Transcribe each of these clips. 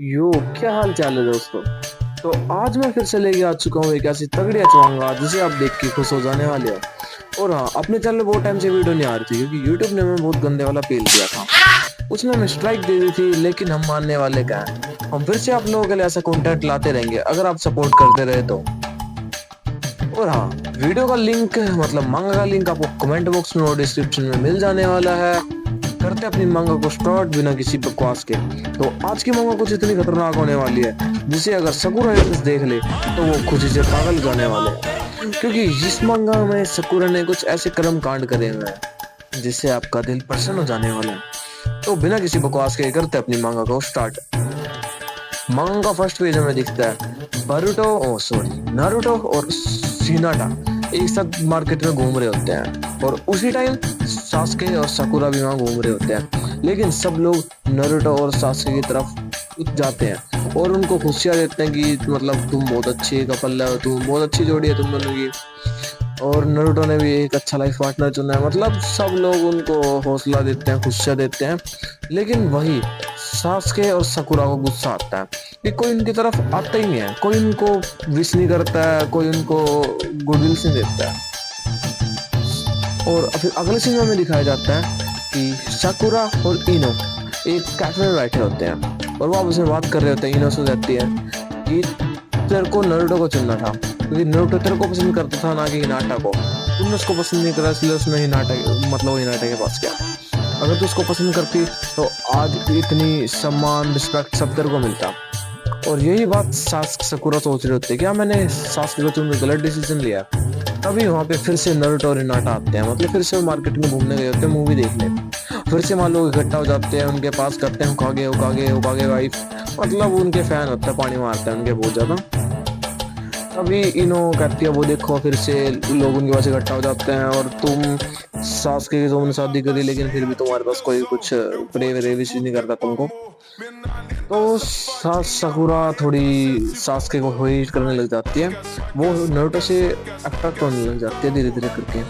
यो, क्या हाल चाल है दोस्तों। तो आज मैं फिर से लेके आ चुका हूँ एक ऐसी तगड़ी अचवांगा जिसे आप देख के खुश हो जाने वाले हो। और हाँ, अपने चैनल में बहुत टाइम से वीडियो नहीं आ रही थी क्योंकि यूट्यूब ने हमें बहुत गंदे वाला पेल दिया था। उसने हमें स्ट्राइक दे दी थी, लेकिन हम मानने वाले क्या हैं। हम फिर से आप लोगों के लिए ऐसा कंटेंट लाते रहेंगे अगर आप सपोर्ट करते रहे तो। और हाँ, वीडियो का लिंक मतलब मांगा का लिंक आपको कमेंट बॉक्स में और डिस्क्रिप्शन में मिल जाने वाला है। करते अपनी मांगा को स्टार्ट बिना किसी बकवास के। तो आज की मांगा कुछ इतनी खतरनाक होने वाली है जिसे अगर सकूरा haters देख ले तो वो खुशी से पागल हो जाने वाले हैं, क्योंकि इस मांगा में सकूरा ने कुछ ऐसे कर्म कांड करे हुए हैं जिससे आपका दिल प्रसन्न हो जाने वाला है। तो बिना किसी बकवास के करते अपनी मांगा को स्टार्ट। मांगा फर्स्ट पेज में दिखता है बरूटो ओ सॉरी नारुतो और हिनाटा एक साथ मार्केट में घूम रहे होते हैं, और उसी टाइम सास्के और साकुरा भी वहां घूम रहे होते हैं। लेकिन सब लोग नारुतो और सास्के की तरफ जाते हैं और उनको खुशियां देते हैं कि मतलब तुम बहुत अच्छे कपल है, तुम बहुत अच्छी जोड़ी है तुम दोनों की। और नारुतो ने भी एक अच्छा लाइफ पार्टनर चुना है, मतलब सब लोग उनको हौसला देते हैं, खुशियां देते हैं। लेकिन वही सास्के और साकुरा को गुस्सा आता है कि कोई उनकी तरफ आता ही नहीं है, कोई उनको विश नहीं करता है, कोई उनको गुडविल नहीं देता है। और फिर अगले सीन में दिखाया जाता है कि साकुरा और इनो एक कैफे में बैठे होते हैं और वो आपस में बात कर रहे होते हैं। इनो से कहती है कि तेरे को नारुतो को चुनना था क्योंकि नारुतो तेरे को पसंद करता था ना कि हिनाटा को। तुमने उसको पसंद नहीं करा इसलिए उसने हिनाटा मतलब हिनाटा के पास गया। अगर तू उसको पसंद करती तो आज इतनी सम्मान रिस्पेक्ट सब तेरे को मिलता। और यही बात साकुरा सोच रहे होते क्या मैंने सास्के को चुनकर गलत डिसीजन लिया। तभी वहां पे फिर से नारुतो और हिनाटा आते हैं, मतलब फिर से वो मार्केट में घूमने गए होते हैं मूवी देखने। फिर से मान लोग इकट्ठा हो जाते हैं, उनके पास करते हैं उकागे उकागे उकागे वाइफ, मतलब उनके फैन होते हैं, पानी मारते हैं उनके बहुत ज्यादा। तभी इनो कहती है वो देखो फिर से लोग उनके पास इकट्ठा हो जाते हैं और तुम सास के तुमने शादी करी लेकिन फिर भी तुम्हारे पास कोई कुछ प्रे वे विश नहीं करता तुमको। तो सास साकुरा थोड़ी सास्के को हेट करने लग जाती है, वो नारुतो से अट्रैक्ट होने लग जाती है धीरे धीरे करके।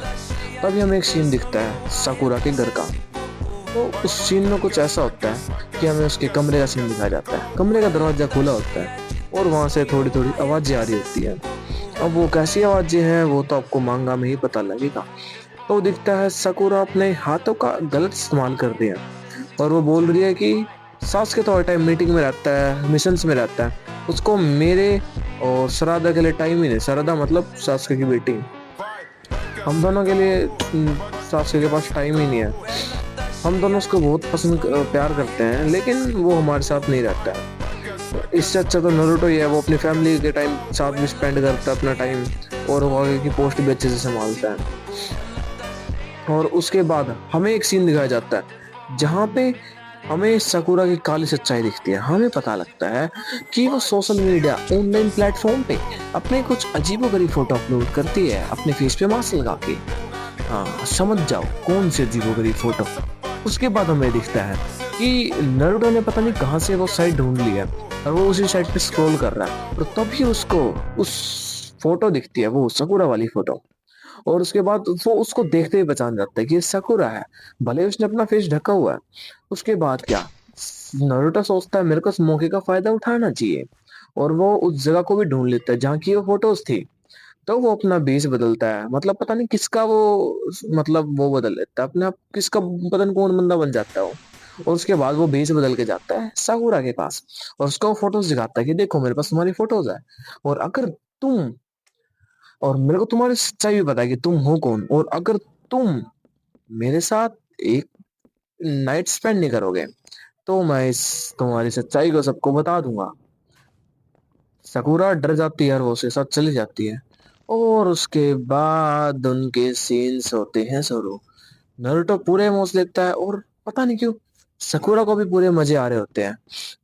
तभी हमें एक सीन दिखता है साकुरा के घर का। तो उस सीन में कुछ ऐसा होता है कि हमें उसके कमरे का सीन दिखाया जाता है। कमरे का दरवाजा खुला होता है और वहां से थोड़ी थोड़ी आवाजें आ रही होती है। अब वो कैसी आवाजें हैं वो तो आपको मांगा में ही पता लगेगा। तो दिखता है साकुरा अपने हाथों का गलत इस्तेमाल कर रही है और वो बोल रही है कि सास के तो हर टाइम मीटिंग में रहता है, मिशंस में रहता है, उसको मेरे और सरादा के लिए टाइम ही नहीं। सरादा मतलब सासके की बेटी। हम दोनों के लिए सासके के पास टाइम ही नहीं है। हम दोनों उसको बहुत पसंद प्यार करते हैं लेकिन वो हमारे साथ नहीं रहता है। इससे अच्छा तो नारुतो ही है, वो अपनी फैमिली के टाइम साथ भी स्पेंड करता है अपना टाइम, और वो आगे की पोस्ट भी अच्छे से संभालता है। और उसके बाद हमें एक सीन दिखाया जाता है जहाँ पे हमें साकुरा की काली सच्चाई दिखती है। हमें पता लगता है कि वो सोशल मीडिया ऑनलाइन प्लेटफॉर्म पे अपने कुछ अजीबोगरीब फोटो अपलोड करती है अपने फेस पे मास्क लगा के। हाँ, समझ जाओ कौन सी अजीबोगरीब फोटो। उसके बाद हमें दिखता है कि नारुतो ने पता नहीं कहाँ से वो साइट ढूंढ लिया और वो उसी साइट पे स्क्रॉल कर रहा है, और तभी उसको उस फोटो दिखती है, वो साकुरा वाली फोटो। और उसके बाद वो उसको देखते ही पहचान जाता है कि ये साकुरा है, भले उसने अपना फेस ढका हुआ है। उसके बाद क्या, नारुतो सोचता है मेरे को इस मौके का फायदा उठाना चाहिए, और वो उस जगह को भी ढूंढ लेता है जहाँ की वो फोटोज थी। तो वो अपना बेस बदलता है, मतलब पता नहीं किसका वो मतलब वो बदल लेता है अपने आप, किसका पता नहीं कौन बंदा बन जाता है वो। और उसके बाद वो बेस बदल के जाता है साकुरा के पास और उसको वो फोटोज दिखाता है कि देखो मेरे पास तुम्हारी फोटोज है, और अगर तुम और मेरे को तुम्हारी सच्चाई भी पता है कि तुम हो कौन, और अगर तुम मेरे साथ एक नाइट स्पेंड नहीं करोगे तो मैं इस तुम्हारी सच्चाई को सबको बता दूंगा। सकूरा डर जाती है और वो उसके साथ चली जाती है। और उसके बाद उनके सीन्स होते हैं शुरू। नारुतो पूरे मौज लेता है और पता नहीं क्यों सकूरा को भी पूरे मजे आ रहे होते हैं।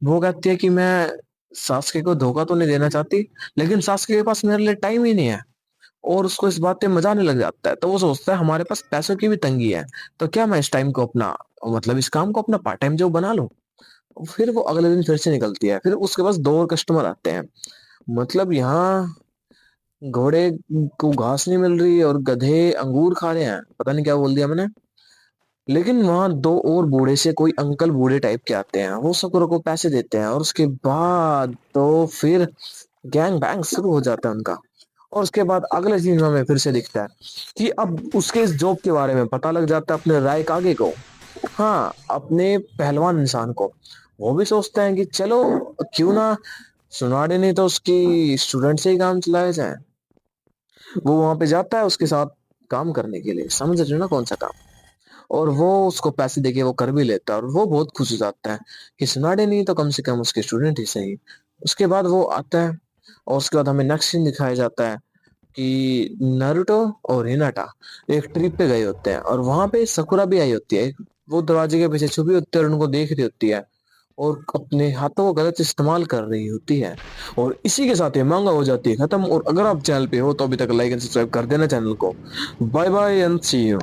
वो कहती है कि मैं सास्के को धोखा तो नहीं देना चाहती, लेकिन सास्के के पास मेरे लिए टाइम ही नहीं है। और उसको इस बात पे मजा आने लग जाता है, तो वो सोचता है हमारे पास पैसों की भी तंगी है, तो क्या मैं इस टाइम को अपना मतलब इस काम को अपना पार्ट टाइम जॉब बना लूं। फिर वो अगले दिन फिर से निकलती है, फिर उसके पास दो और कस्टमर आते हैं। मतलब यहाँ घोड़े को घास नहीं मिल रही और गधे अंगूर खा रहे हैं, पता नहीं क्या बोल दिया मैंने। लेकिन वहां दो और बूढ़े से कोई अंकल बूढ़े टाइप के आते हैं, वो सकुरा को पैसे देते हैं और उसके बाद तो फिर गैंग बैंग शुरू हो जाता है उनका। और उसके बाद अगले सीन में हमें फिर से दिखता है कि अब उसके इस जॉब के बारे में पता लग जाता है अपने राय आगे को। हाँ, अपने पहलवान इंसान को। वो भी सोचते हैं कि चलो क्यों ना सुनाडे नहीं तो उसकी स्टूडेंट से ही काम चलाया जाए। वो वहां पे जाता है उसके साथ काम करने के लिए, समझ रहे हो ना कौन सा काम। और वो उसको पैसे देके वो कर भी लेता है और वो बहुत खुश हो जाता है कि सुनाडे नहीं तो कम से कम उसके स्टूडेंट ही सही। उसके बाद वो आता है और उसके बाद हमें नेक्स्ट सीन दिखाया जाता है कि नारुतो और हिनाटा एक ट्रिप पे गए होते हैं और वहां पे सकुरा भी आई होती है। वो दरवाजे के पीछे छुपी होती है और उनको देख रही होती है और अपने हाथों को गलत इस्तेमाल कर रही होती है। और इसी के साथ ये मांगा हो जाती है खत्म। और अगर आप चैनल पे हो तो अभी तक लाइक एंड सब्सक्राइब कर देना चैनल को। Bye bye and see you.